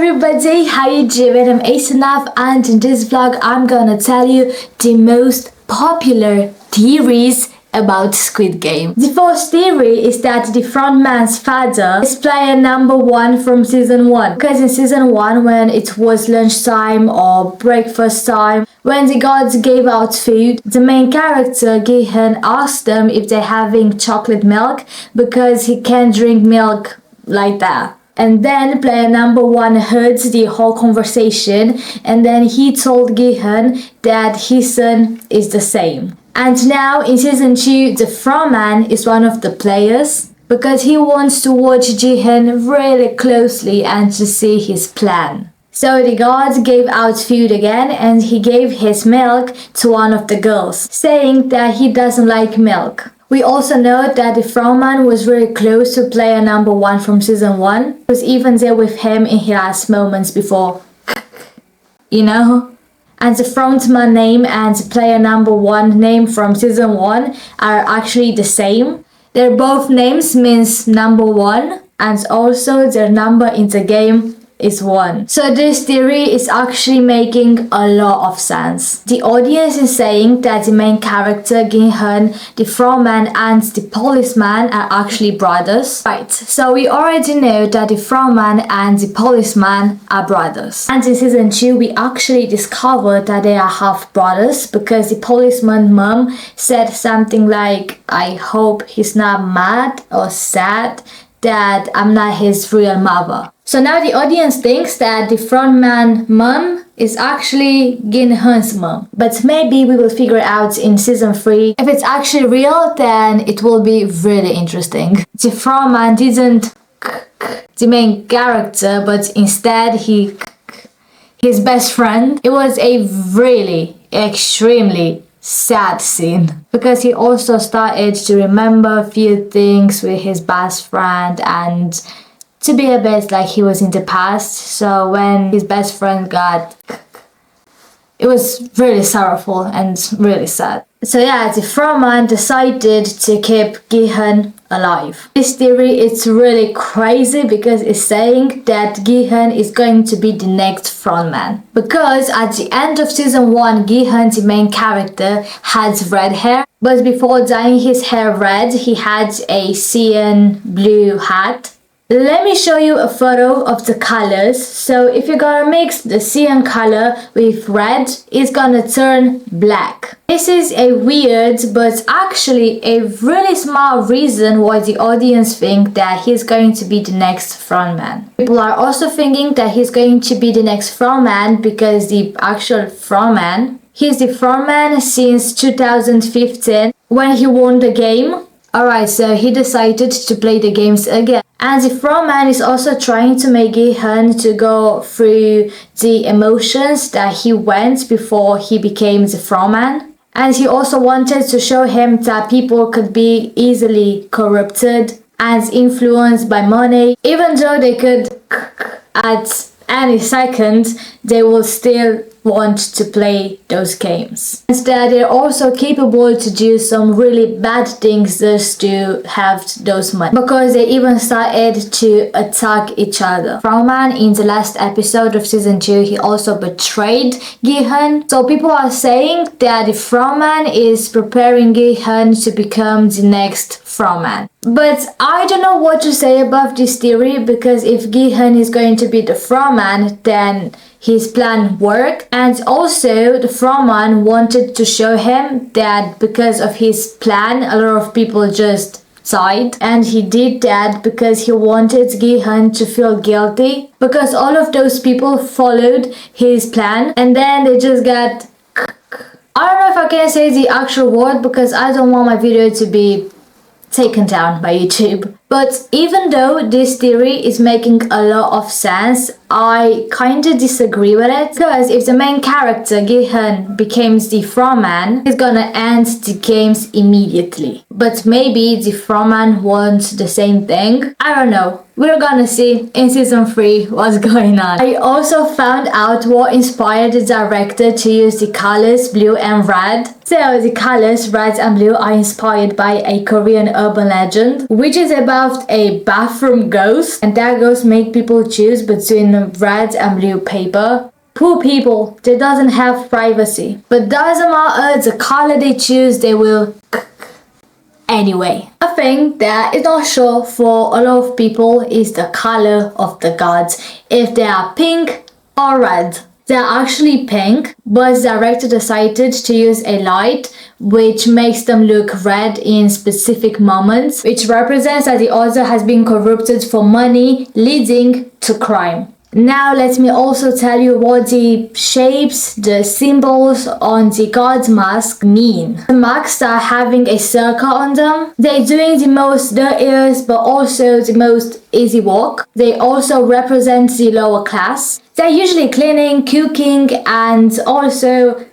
everybody, how you doing? I'm Asanaf, and in this vlog I'm gonna tell you the most popular theories about Squid Game. The first theory is that the frontman's father is player number 1 from season 1. Because in season 1, when it was lunchtime or breakfast time, when the guards gave out food, the main character, Gi-hun, asked them if they're having chocolate milk because he can't drink milk like that. And then player number 1 heard the whole conversation, and then he told Gi-hun that his son is the same. And now in season 2, the frontman is one of the players because he wants to watch Gi-hun really closely and to see his plan. So the guard gave out food again, and he gave his milk to one of the girls, saying that he doesn't like milk. We also know that the frontman was very close to player number 1 from season 1. He was even there with him in his last moments before, you know? And the frontman name and the player number 1 name from season 1 are actually the same. Their both names means number 1, and also their number in the game is 1. So this theory is actually making a lot of sense. The audience is saying that the main character, Gi-hun, the frontman and the policeman are actually brothers. Right, so we already know that the frontman and the policeman are brothers. And in season 2 we actually discovered that they are half brothers because the policeman's mom said something like, "I hope he's not mad or sad that I'm not his real mother." So now the audience thinks that the frontman mom is actually Gi-hun's mom. But maybe we will figure out in season 3. If it's actually real, then it will be really interesting. The frontman didn't the main character, but instead his best friend. It was a really extremely sad scene because he also started to remember a few things with his best friend and to be a bit like he was in the past. So when his best friend got, it was really sorrowful and really sad. So yeah, the frontman decided to keep Gi-hun alive. This theory is really crazy because it's saying that Gi-hun is going to be the next frontman. Because at the end of season 1, Gi-hun, the main character, had red hair. But before dyeing his hair red, he had a cyan blue hat. Let me show you a photo of the colors. So if you're gonna mix the cyan color with red, it's gonna turn black. This is a weird but actually a really smart reason why the audience think that he's going to be the next frontman. People are also thinking that he's going to be the next frontman because the actual frontman, he's the frontman since 2015 when he won the game. Alright, so he decided to play the games again. And the frontman is also trying to make Gi-hun to go through the emotions that he went before he became the frontman. And he also wanted to show him that people could be easily corrupted and influenced by money. Even though they could at any second, they will still want to play those games. Instead, they're also capable to do some really bad things just to have those money. Because they even started to attack each other. Frontman in the last episode of season 2, he also betrayed Gi-hun. So people are saying that the frontman is preparing Gi-hun to become the next frontman. But I don't know what to say about this theory because if Gi-hun is going to be the frontman, then his plan worked, and also the frontman wanted to show him that because of his plan a lot of people just died, and he did that because he wanted Gi-hun to feel guilty because all of those people followed his plan and then they just got, I don't know if I can say the actual word because I don't want my video to be taken down by YouTube. But even though this theory is making a lot of sense, I kinda disagree with it. Because if the main character, Gi-hun, becomes the frontman, he's gonna end the games immediately. But maybe the frontman wants the same thing. I don't know. We're gonna see in season 3 what's going on. I also found out what inspired the director to use the colors blue and red. So the colors red and blue are inspired by a Korean urban legend, which is about a bathroom ghost, and that ghost make people choose between in red and blue paper. Poor people, they doesn't have privacy. But doesn't matter the color they choose, they will anyway. A thing that is not sure for a lot of people is the color of the gods. If they are pink or red. They're actually pink, but the director decided to use a light which makes them look red in specific moments, which represents that the author has been corrupted for money, leading to crime. Now let me also tell you what the shapes, the symbols on the god's mask mean. The masks are having a circle on them. They're doing the most dirtiest but also the most easy work. They also represent the lower class. They're usually cleaning, cooking and also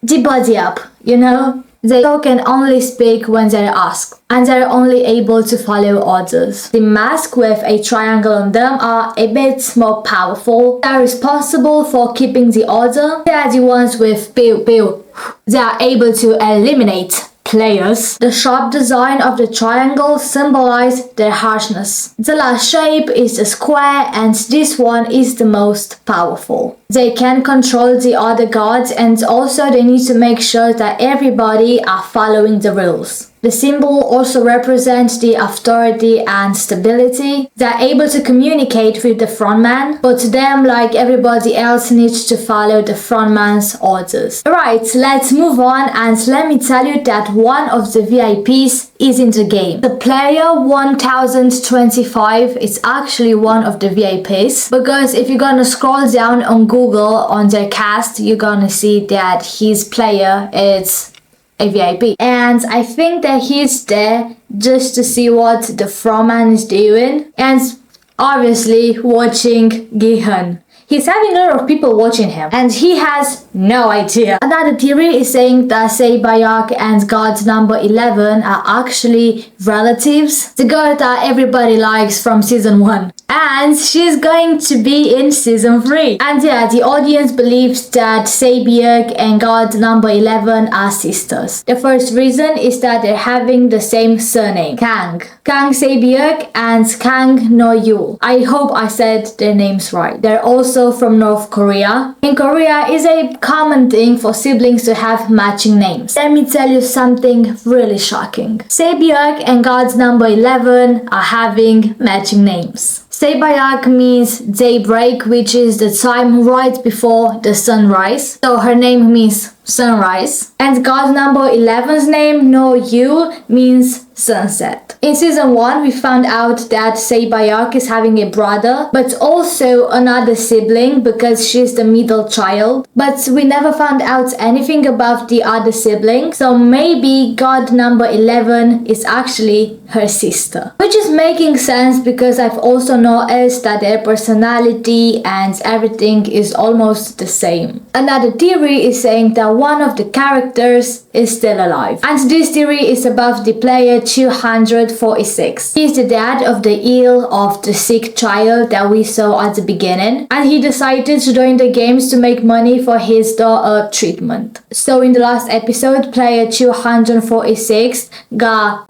the body up, you know? They can only speak when they're asked, and they're only able to follow orders. The masks with a triangle on them are a bit more powerful. They are responsible for keeping the order. They are the ones with pew pew. They are able to eliminate players. The sharp design of the triangle symbolizes their harshness. The last shape is the square, and this one is the most powerful. They can control the other gods, and also they need to make sure that everybody are following the rules. The symbol also represents the authority and stability. They're able to communicate with the frontman, but them, like everybody else, needs to follow the frontman's orders. Alright, let's move on, and let me tell you that one of the VIPs is in the game. The player 1025 is actually one of the VIPs, because if you're gonna scroll down on Google on their cast, you're gonna see that his player is a VIP, and I think that he's there just to see what the frontman is doing, and obviously watching HUN. He's having a lot of people watching him, and he has no idea. Another theory is saying that Sabayak and god number 11 are actually relatives. The girl that everybody likes from season 1. And she's going to be in season 3. And yeah, the audience believes that Sabayak and god number 11 are sisters. The first reason is that they're having the same surname, Kang. Kang Sabayak and Kang No Yul. I hope I said their names right. They're also from North Korea. In Korea, it's a common thing for siblings to have matching names. Let me tell you something really shocking. Sabayak and god number 11 are having matching names. Sabayak means daybreak, which is the time right before the sunrise. So her name means sunrise. And god number 11's name, No Yul, means sunset. In season 1, we found out that Sabayak is having a brother, but also another sibling because she's the middle child. But we never found out anything about the other sibling, so maybe god number 11 is actually her sister. Which is making sense because I've also noticed that their personality and everything is almost the same. Another theory is saying that one of the characters is still alive. And this theory is about the player 246. He's the dad of the ill of the sick child that we saw at the beginning, and he decided to join the games to make money for his daughter treatment. So in the last episode, player 246 got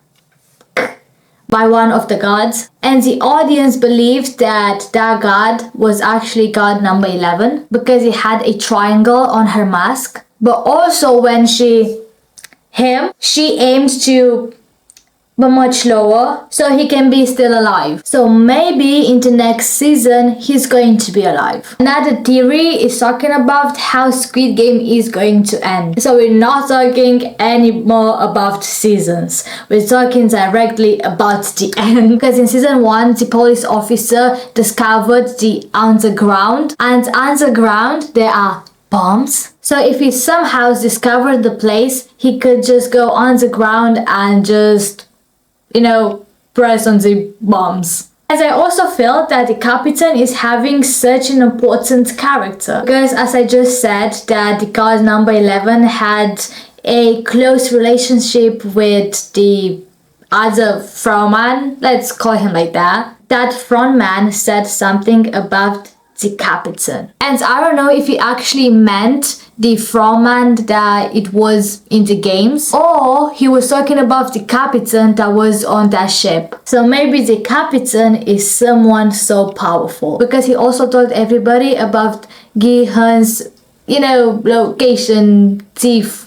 by one of the gods, and the audience believed that that god was actually god number 11 because he had a triangle on her mask. But also when she aimed to but much lower, so he can be still alive. So maybe in the next season he's going to be alive. Another theory is talking about how Squid Game is going to end. So we're not talking anymore about seasons. We're talking directly about the end. Because in season 1, the police officer discovered the underground, and underground there are bombs. So if he somehow discovered the place, he could just go underground and just press on the bombs. As I also felt that the captain is having such an important character, because as I just said that the god number 11 had a close relationship with the other frontman, let's call him like that. That frontman said something about the captain, and I don't know if he actually meant the FROTMAM that it was in the games, or he was talking about the captain that was on that ship. So maybe the captain is someone so powerful, because he also told everybody about HUN's, location thief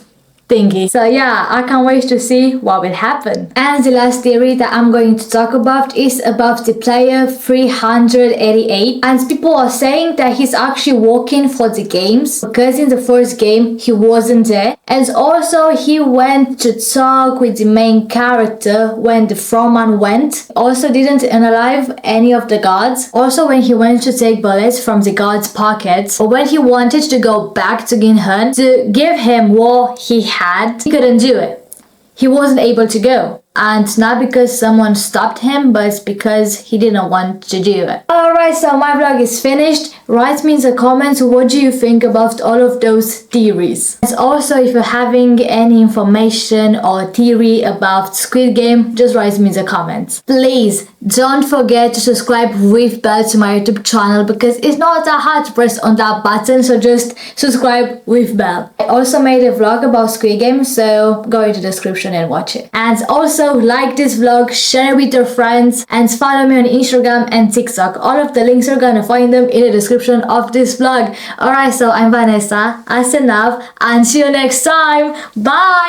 thingy. So yeah, I can't wait to see what will happen. And the last theory that I'm going to talk about is about the player 388, and people are saying that he's actually working for the games, because in the first game he wasn't there, and also he went to talk with the main character when the FROTMAM went. Also didn't unalive any of the guards. Also when he went to take bullets from the guards' pockets, or when he wanted to go back to HUN to give him what he couldn't do it. He wasn't able to go. And not because someone stopped him, but because he didn't want to do it. Alright, so my vlog is finished. Write me in the comments what do you think about all of those theories. And also, if you're having any information or theory about Squid Game, just write me in the comments. Please don't forget to subscribe with bell to my YouTube channel, because it's not that hard to press on that button, so just subscribe with bell. I also made a vlog about Squid Game, so go into the description and watch it. And also, like this vlog, share with your friends, and follow me on Instagram and TikTok. All of the links you're gonna find them in the description of this vlog. Alright, so I'm Vanessa, I sign off, and see you next time. Bye!